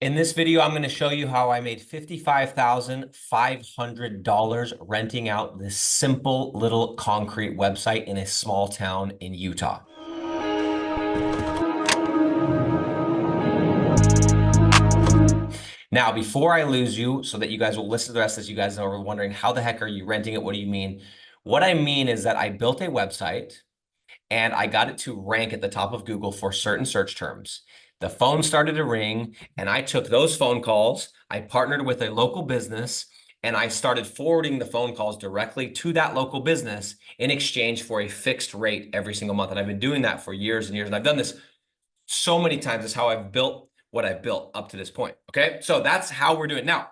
In this video, I'm going to show you how I made $55,500 renting out this simple little concrete website in a small town in Utah. Now, before I lose you, so that you guys will listen to the rest as you guys are wondering, how the heck are you renting it? What do you mean? What I mean is that I built a website and I got it to rank at the top of Google for certain search terms. The phone started to ring, and I took those phone calls. I partnered with a local business, and I started forwarding the phone calls directly to that local business in exchange for a fixed rate every single month. And I've been doing that for years and years. And I've done this so many times. It's how I've built what I've built up to this point. Okay. So that's how we're doing. Now,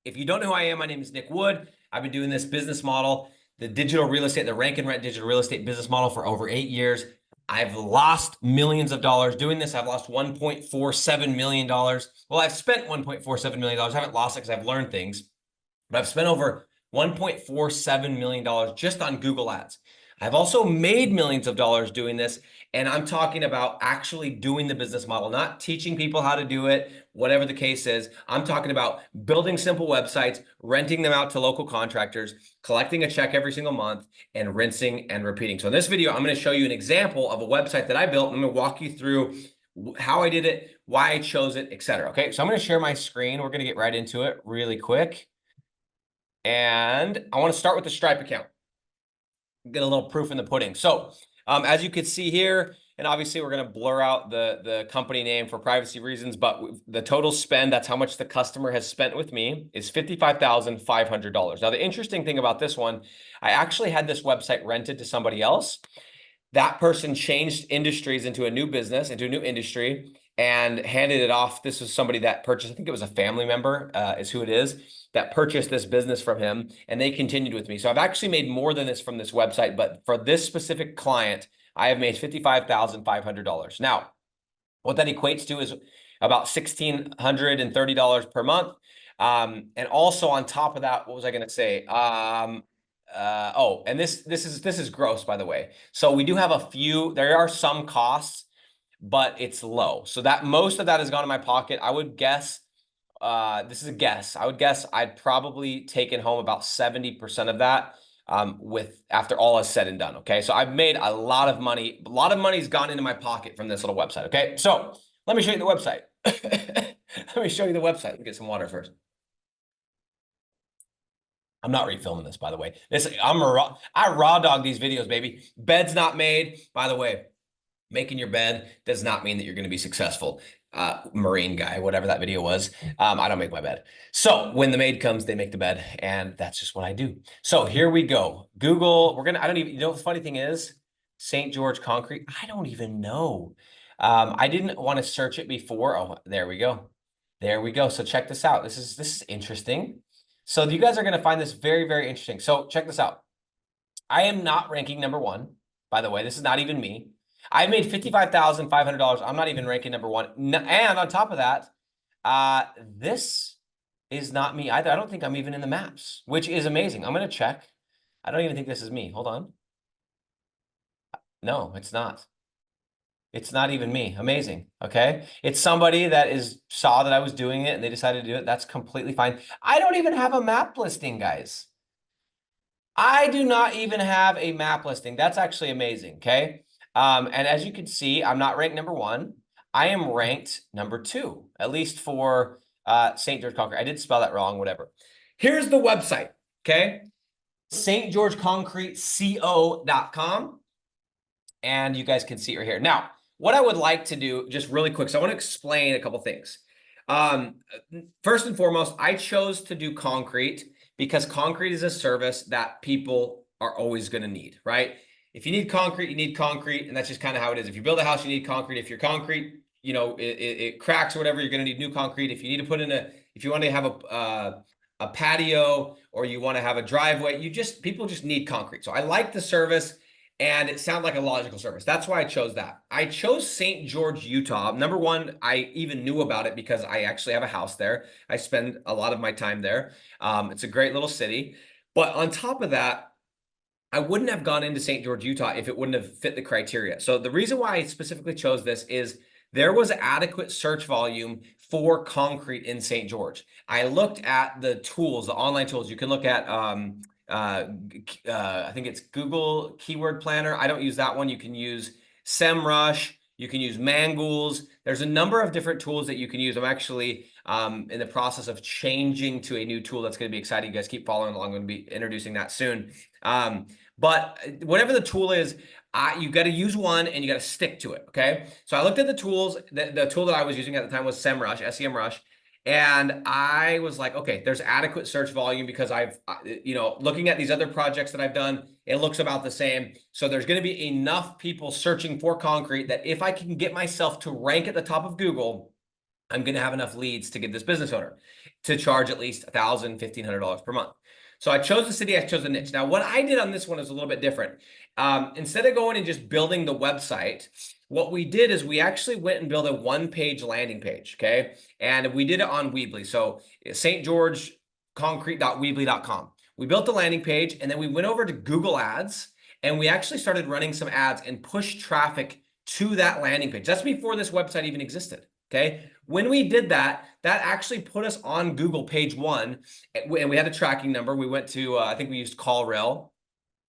if you don't know who I am, my name is Nick Wood. I've been doing this business model, the digital real estate, the rank and rent digital real estate business model for over 8 years. I've lost millions of dollars doing this. I've lost $1.47 million. Well, I've spent $1.47 million. I haven't lost it because I've learned things, but I've spent over $1.47 million just on Google Ads. I've also made millions of dollars doing this, and I'm talking about actually doing the business model, not teaching people how to do it, whatever the case is. I'm talking about building simple websites, renting them out to local contractors, collecting a check every single month, and rinsing and repeating. So in this video, I'm going to show you an example of a website that I built. I'm going to walk you through how I did it, why I chose it, etc. Okay, so I'm going to share my screen. We're going to get right into it really quick. And I want to start with the Stripe account. Get a little proof in the pudding. So as you can see here, and obviously we're going to blur out the company name for privacy reasons, but the total spend, that's how much the customer has spent with me, is $55,500. Now, the interesting thing about this one, I actually had this website rented to somebody else. That person changed industries into a new business, into a new industry, and handed it off. This was somebody that purchased, I think it was a family member, is who it is, that purchased this business from him, and they continued with me. So I've actually made more than this from this website, but for this specific client, I have made $55,500. Now, what that equates to is about $1,630 per month. And also on top of that, what was I going to say? And this is gross, by the way. So we do have there are some costs, but it's low. So that most of that has gone in my pocket. I would guess, this is a guess. I would guess I'd probably taken home about 70% of that after all is said and done. Okay. So I've made a lot of money. A lot of money's gone into my pocket from this little website. Okay. So let me show you the website. Let me show you the website. Let me get some water first. I'm not refilming this, by the way. I raw dog these videos, baby. Bed's not made. By the way, making your bed does not mean that you're going to be successful. Marine guy, whatever that video was. I don't make my bed. So when the maid comes, they make the bed, and that's just what I do. So here we go. Google, I don't even, you know, the funny thing is, St. George Concrete, I don't even know. I didn't want to search it before. Oh, there we go. There we go. So check this out. This is interesting. So you guys are going to find this very, very interesting. So check this out. I am not ranking number one, by the way. This is not even me. I made $55,500. I'm not even ranking number one. And on top of that, this is not me either. I don't think I'm even in the maps, which is amazing. I'm going to check. I don't even think this is me. Hold on. No, it's not. It's not even me. Amazing. Okay. It's somebody that saw that I was doing it and they decided to do it. That's completely fine. I don't even have a map listing, guys. I do not even have a map listing. That's actually amazing. Okay. And as you can see, I'm not ranked number one. I am ranked number two, at least for St. George Concrete. I did spell that wrong, whatever. Here's the website. Okay. stgeorgeconcreteco.com. And you guys can see it right here. Now, what I would like to do just really quick, so I want to explain a couple things. First and foremost, I chose to do concrete because concrete is a service that people are always going to need, right? If you need concrete, you need concrete, and that's just kind of how it is. If you build a house, you need concrete. If your concrete, you know, it cracks or whatever, you're going to need new concrete. If you need to put in if you want to have a patio or you want to have a driveway, people just need concrete. So I like the service. And it sounded like a logical service. That's why I chose that. I chose St. George, Utah. Number one, I even knew about it because I actually have a house there. I spend a lot of my time there. It's a great little city. But on top of that, I wouldn't have gone into St. George, Utah if it wouldn't have fit the criteria. So the reason why I specifically chose this is there was adequate search volume for concrete in St. George. I looked at the tools, the online tools. You can look at, I think it's Google Keyword Planner. I don't use that one. You can use SEMrush. You can use Mangools. There's a number of different tools that you can use. I'm actually in the process of changing to a new tool that's going to be exciting. You guys keep following along. I'm going to be introducing that soon. But whatever the tool is, you got to use one and you got to stick to it. Okay. So I looked at the tools. The tool that I was using at the time was SEMrush, SEMrush. And I was like, okay, there's adequate search volume because I've, looking at these other projects that I've done, it looks about the same. So there's going to be enough people searching for concrete that if I can get myself to rank at the top of Google, I'm going to have enough leads to get this business owner to charge at least $1,000, $1,500 per month. So I chose the city, I chose a niche. Now, what I did on this one is a little bit different. Instead of going and just building the website, what we did is we actually went and built a one-page landing page, okay? And we did it on Weebly. So stgeorgeconcrete.weebly.com. We built the landing page, and then we went over to Google Ads, and we actually started running some ads and pushed traffic to that landing page. That's before this website even existed, okay? When we did that, that actually put us on Google page 1, and we had a tracking number. We went to, I think we used CallRail.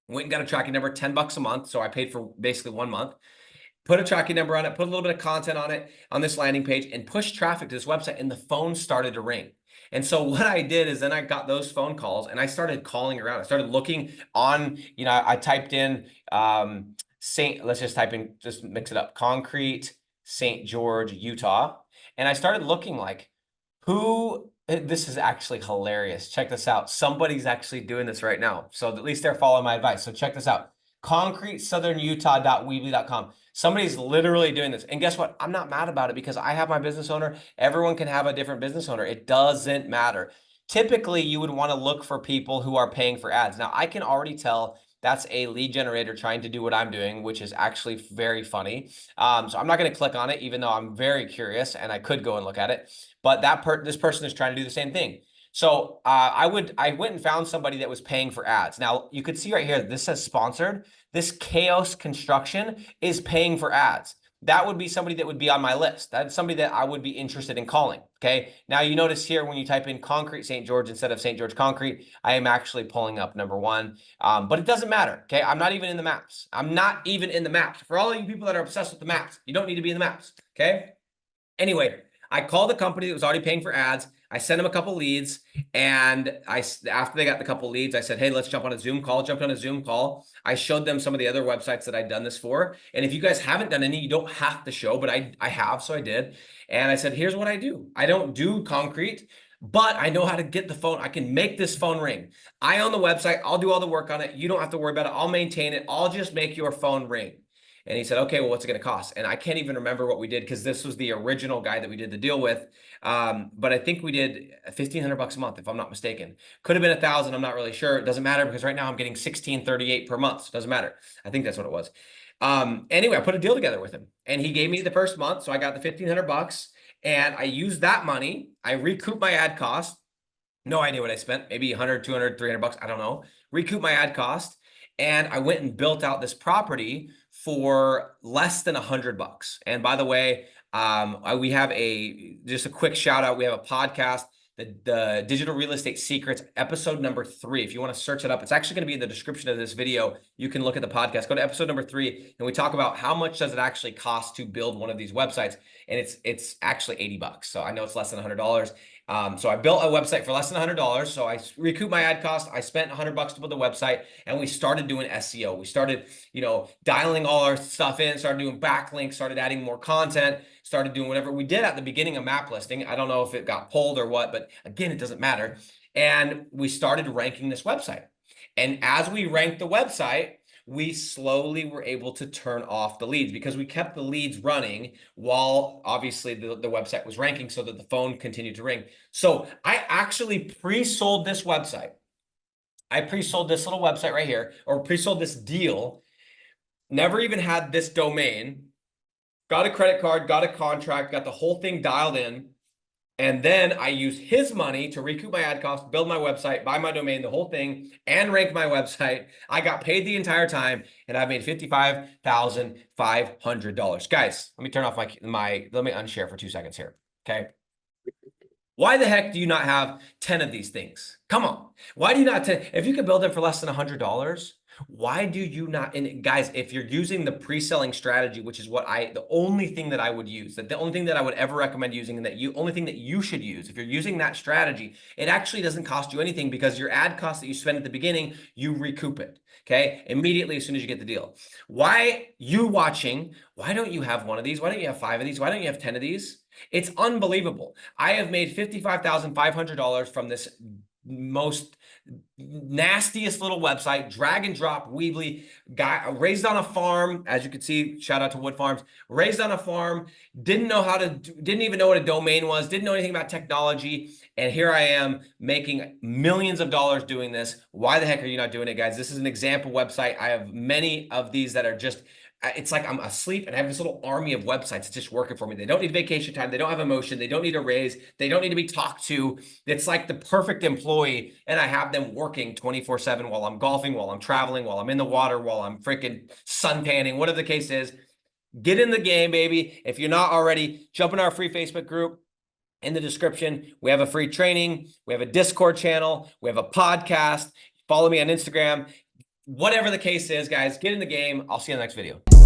Went and got a tracking number, $10 a month. So I paid for basically 1 month. Put a tracking number on it, put a little bit of content on it, on this landing page, and pushed traffic to this website, and the phone started to ring. And so what I did is then I got those phone calls and I started calling around. I started looking on, I typed in let's just type in, just mix it up, concrete, St. George, Utah. And I started looking like, this is actually hilarious. Check this out. Somebody's actually doing this right now. So at least they're following my advice. So check this out. ConcreteSouthernUtah.weebly.com. Somebody's literally doing this. And guess what? I'm not mad about it because I have my business owner. Everyone can have a different business owner. It doesn't matter. Typically, you would want to look for people who are paying for ads. Now, I can already tell that's a lead generator trying to do what I'm doing, which is actually very funny. So I'm not going to click on it, even though I'm very curious and I could go and look at it. But this person is trying to do the same thing. So I went and found somebody that was paying for ads. Now you could see right here, this says sponsored. This Chaos Construction is paying for ads. That would be somebody that would be on my list. That's somebody that I would be interested in calling. Okay. Now you notice here when you type in concrete St. George instead of St. George concrete, I am actually pulling up number 1. But it doesn't matter. Okay. I'm not even in the maps. I'm not even in the maps. For all of you people that are obsessed with the maps, you don't need to be in the maps. Okay. Anyway, I called the company that was already paying for ads. I sent them a couple leads, and after they got the couple leads, I said, hey, let's jump on a Zoom call. Jumped on a Zoom call. I showed them some of the other websites that I'd done this for. And if you guys haven't done any, you don't have to show, but I have, so I did. And I said, here's what I do. I don't do concrete, but I know how to get the phone. I can make this phone ring. I own the website. I'll do all the work on it. You don't have to worry about it. I'll maintain it. I'll just make your phone ring. And he said, okay, well, what's it going to cost? And I can't even remember what we did because this was the original guy that we did the deal with. But I think we did $1,500 a month, if I'm not mistaken. Could have been 1,000. I'm not really sure. It doesn't matter because right now I'm getting $1,638 per month. So it doesn't matter. I think that's what it was. Anyway, I put a deal together with him and he gave me the first month. So I got the $1,500 and I used that money. I recouped my ad cost. No idea what I spent. Maybe 100, 200, 300 bucks. I don't know. Recouped my ad cost. And I went and built out this property for less than $100. And by the way, we have just a quick shout out. We have a podcast, the Digital Real Estate Secrets, episode number 3. If you want to search it up, it's actually going to be in the description of this video. You can look at the podcast, go to episode number 3, and we talk about how much does it actually cost to build one of these websites. And it's actually $80. So I know it's less than $100. So I built a website for less than $100. So I recouped my ad cost. I spent $100 to build the website, and we started doing SEO. We started, dialing all our stuff in, started doing backlinks, started adding more content, started doing whatever we did at the beginning of map listing. I don't know if it got pulled or what, but again, it doesn't matter. And we started ranking this website. And as we ranked the website, we slowly were able to turn off the leads because we kept the leads running while obviously the website was ranking so that the phone continued to ring. So I actually pre-sold this website. I pre-sold this little website right here, or pre-sold this deal, never even had this domain, got a credit card, got a contract, got the whole thing dialed in. And then I used his money to recoup my ad cost, build my website, buy my domain, the whole thing, and rank my website. I got paid the entire time, and I made $55,500. Guys, let me turn off let me unshare for 2 seconds here, okay? Why the heck do you not have 10 of these things? Come on. Why do you not 10? If you could build them for less than $100, why do you not? And guys, if you're using the pre-selling strategy, which is the only thing that I would use, that the only thing that I would ever recommend using, and only thing that you should use, if you're using that strategy, it actually doesn't cost you anything, because your ad cost that you spend at the beginning, you recoup it. Okay, immediately as soon as you get the deal. Why you watching? Why don't you have one of these? Why don't you have 5 of these? Why don't you have 10 of these? It's unbelievable. I have made $55,500 from this most nastiest little website, drag and drop Weebly, guy raised on a farm, as you can see, shout out to Wood Farms, raised on a farm, didn't even know what a domain was, didn't know anything about technology, and here I am making millions of dollars doing this. Why the heck are you not doing it, guys? This is an example website. I have many of these that are just, it's like I'm asleep and I have this little army of websites that's just working for me. They don't need vacation time. They don't have emotion. They don't need a raise. They don't need to be talked to. It's like the perfect employee. And I have them working 24/7 while I'm golfing, while I'm traveling, while I'm in the water, while I'm freaking sun tanning, whatever the case is. Get in the game, baby. If you're not already, jump in our free Facebook group. In the description, we have a free training. We have a Discord channel. We have a podcast. Follow me on Instagram. Whatever the case is, guys, get in the game. I'll see you in the next video.